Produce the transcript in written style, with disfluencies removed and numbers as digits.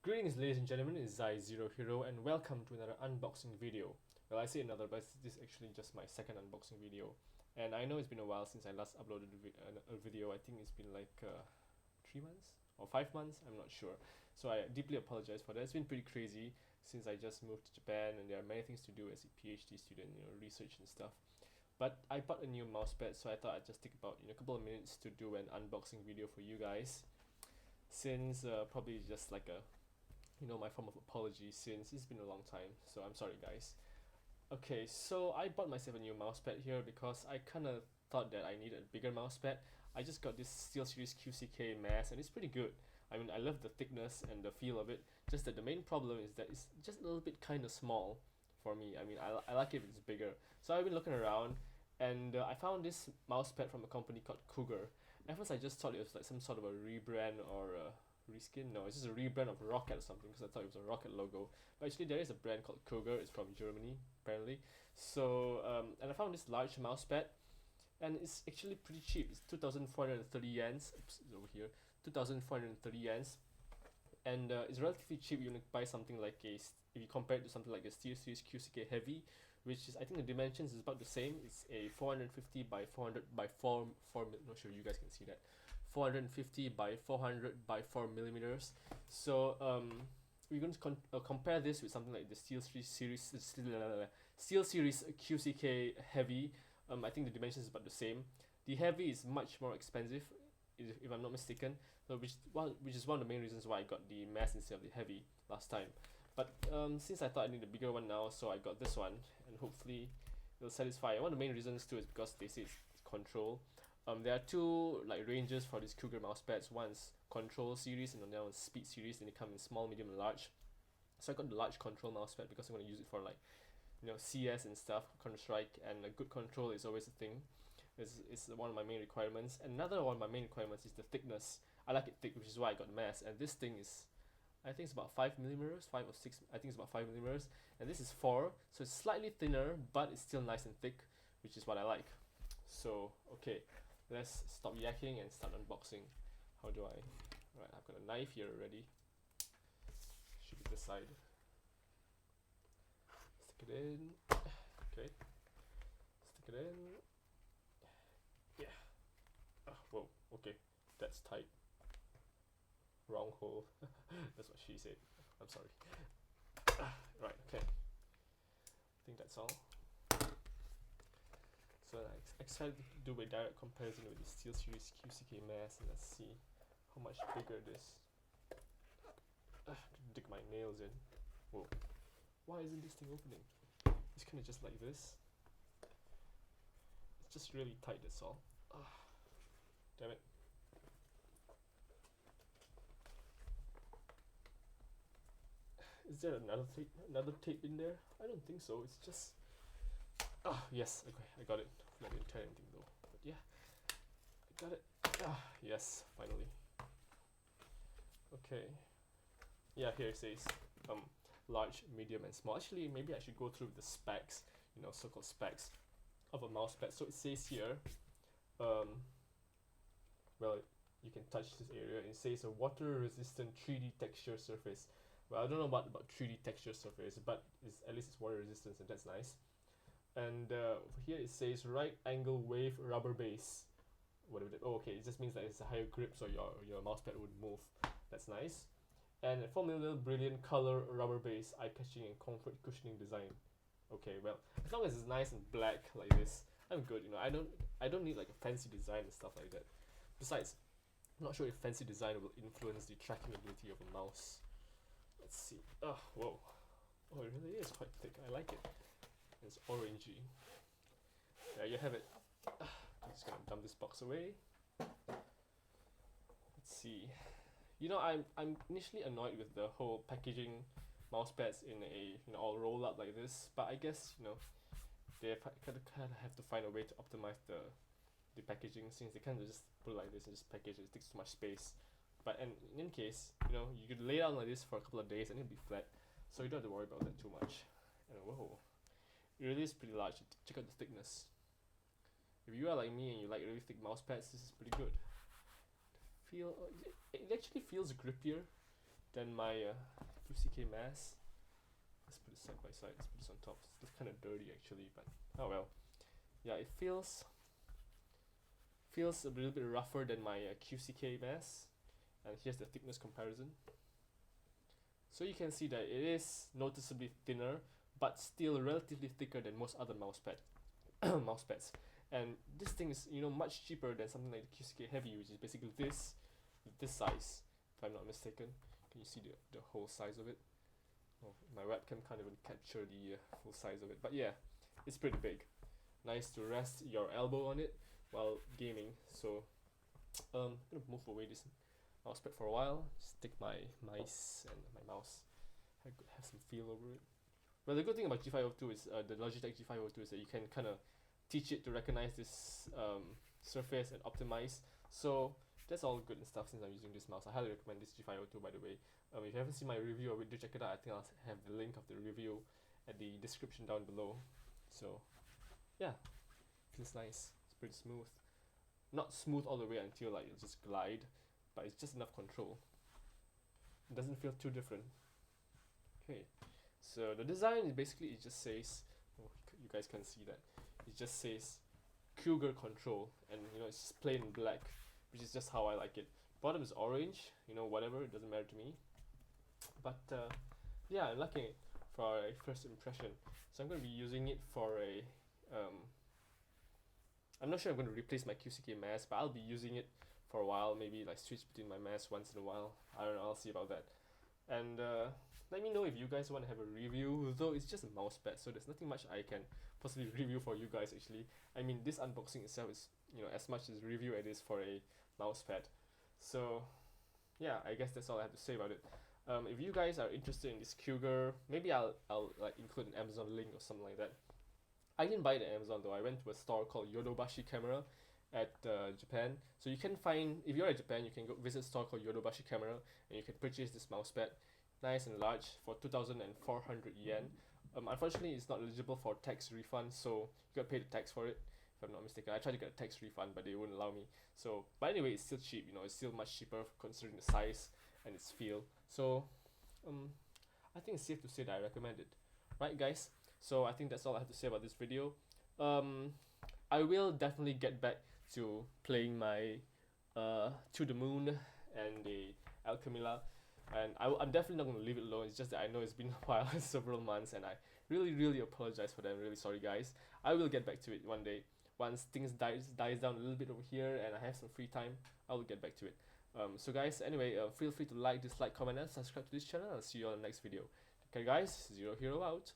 Greetings ladies and gentlemen, it's ZeroHero and welcome to another unboxing video. Well, I say another, but this is actually just my second unboxing video. And I know it's been a while since I last uploaded a video. I think it's been like 3 months or 5 months, I'm not sure. So I deeply apologize for that. It's been pretty crazy since I just moved to Japan and there are many things to do as a PhD student, research and stuff. But I bought a new mousepad, so I thought I'd just take about a couple of minutes to do an unboxing video for you guys. Since probably just like a my form of apology since it's been a long time, so I'm sorry guys. Okay, so I bought myself a new mousepad here because I kind of thought that I needed a bigger mousepad. I just got this SteelSeries QCK mass and it's pretty good. I mean, I love the thickness and the feel of it, just that the main problem is that it's just a little bit kind of small for me. I mean, I like it if it's bigger. So I've been looking around and I found this mousepad from a company called Cougar. At first I just thought it was like some sort of a rebrand or a reskin. No, it's just a rebrand of Rocket or something because I thought it was a Rocket logo. But actually there is a brand called Cougar. It's from Germany apparently. So and I found this large mousepad and it's actually pretty cheap. It's 2,430 yens. Oops, it's over here. 2,430 yens. And it's relatively cheap. You can buy something like if you compare it to something like a SteelSeries QCK Heavy, which is, I think the dimensions is about the same. It's a 450 by 400 by 4 not sure you guys can see that, 450 by 400 by 4 millimeters. So we're going to compare this with something like the SteelSeries QCK Heavy. I think the dimensions is about the same. The Heavy is much more expensive, if I'm not mistaken, so which is one of the main reasons why I got the mass instead of the Heavy last time. But since I thought I need a bigger one now, so I got this one, and hopefully it'll satisfy. One of the main reasons too is because they say it's control. There are two like ranges for these Cougar mousepads. One's control series and another one's speed series, and they come in small, medium, and large. So I got the large control mousepad because I'm going to use it for like CS and stuff, Counter Strike, and a good control is always a thing. It's one of my main requirements. Another one of my main requirements is the thickness. I like it thick, which is why I got mass. And this thing is, I think it's about 5 millimeters, 5 or 6. I think it's about 5 millimeters, and this is 4, so it's slightly thinner, but it's still nice and thick, which is what I like. So okay, let's stop yakking and start unboxing. How do I? Right, I've got a knife here already. Should be this side. Stick it in. Okay. Stick it in. Yeah. Whoa. Okay, that's tight. Wrong hole. That's what she said. I'm sorry. Right. Okay. I think that's all. So I'm excited to do a direct comparison with the SteelSeries QCK mass, and let's see how much bigger it is. Dig my nails in. Whoa. Why isn't this thing opening? It's kind of just like this. It's just really tight, that's all. Damn it. Is there another tape in there? I don't think so. It's just yes, okay, I got it. I didn't tear anything though. But yeah, I got it. Yes, finally. Okay. Yeah, here it says large, medium, and small. Actually, maybe I should go through the specs, so-called specs of a mousepad. So it says here, well, you can touch this area. It says a water-resistant 3D texture surface. Well, I don't know about 3D texture surface, but at least it's water resistant, and that's nice. And here it says right angle wave rubber base. Whatever that. Oh, okay. It just means that it's a higher grip, so your mousepad would move. That's nice. And 4mm brilliant color rubber base, eye catching and comfort cushioning design. Okay, well, as long as it's nice and black like this, I'm good. I don't need like a fancy design and stuff like that. Besides, I'm not sure if fancy design will influence the tracking ability of a mouse. Let's see. Whoa. Oh, it really is quite thick. I like it. It's orangey. There you have it. I'm just gonna dump this box away. Let's see. I'm initially annoyed with the whole packaging mousepads in a all rolled up like this, but I guess they kind of have to find a way to optimize the packaging, since they can't just put it like this and just package it. It takes too much space. But in any case, you could lay down like this for a couple of days and it'll be flat, so you don't have to worry about that too much. And whoa, it really is pretty large. Check out the thickness. If you are like me and you like really thick mouse pads, this is pretty good. It actually feels grippier than my QCK mask. Let's put it side by side. Let's put this on top. It's kind of dirty actually, but oh well. Yeah, it feels a little bit rougher than my QCK mask. And here's the thickness comparison. So you can see that it is noticeably thinner, but still relatively thicker than most other mouse pads. And this thing is, you know, much cheaper than something like the QCK Heavy, which is basically this size, if I'm not mistaken. Can you see the whole size of it? Oh, my webcam can't even capture the full size of it, but yeah, it's pretty big. Nice to rest your elbow on it while gaming. So I'm gonna move away this mousepad for a while. Just take my mice and my mouse, have some feel over it. Well, the good thing about G502 is the Logitech G502 is that you can kind of teach it to recognize this surface and optimize. So that's all good and stuff since I'm using this mouse. I highly recommend this G502, by the way. If you haven't seen my review of it, do check it out. I think I'll have the link of the review at the description down below. So yeah, feels nice. It's pretty smooth. Not smooth all the way until like it just glide, but it's just enough control. It doesn't feel too different. Okay, so the design is basically, it just says, oh, you guys can see that, it just says Cougar control, and you know, it's just plain black, which is just how I like it. Bottom is orange, you know, whatever, it doesn't matter to me. But yeah, I'm liking it for a first impression. So I'm going to be using it for a I'm not sure I'm going to replace my QCK mask, but I'll be using it for a while, maybe like switch between my masks once in a while. I don't know, I'll see about that. And let me know if you guys want to have a review, though it's just a mouse pad, so there's nothing much I can possibly review for you guys actually. I mean, this unboxing itself is, you know, as much as review it is for a mouse pad. So yeah, I guess that's all I have to say about it. If you guys are interested in this Cougar, maybe I'll like include an Amazon link or something like that. I didn't buy it at Amazon though. I went to a store called Yodobashi Camera at Japan. So you can find, if you're at Japan, you can go visit a store called Yodobashi Camera, and you can purchase this mousepad, nice and large, for 2,400 yen. Unfortunately, it's not eligible for tax refund, so you gotta pay the tax for it, if I'm not mistaken. I tried to get a tax refund, but they wouldn't allow me. So, but anyway, it's still cheap. You know, it's still much cheaper considering the size and its feel. So, I think it's safe to say that I recommend it. Right, guys? So I think that's all I have to say about this video. I will definitely get back to playing my To the Moon and the El Camila, and I'm definitely not going to leave it alone. It's just that I know it's been a while, several months, and I really apologize for that. I'm really sorry, guys. I will get back to it one day. Once things dies down a little bit over here and I have some free time, I will get back to it. So guys, anyway, feel free to like, dislike, comment, and subscribe to this channel. I'll see you on the next video. Okay guys, ZeroHero out.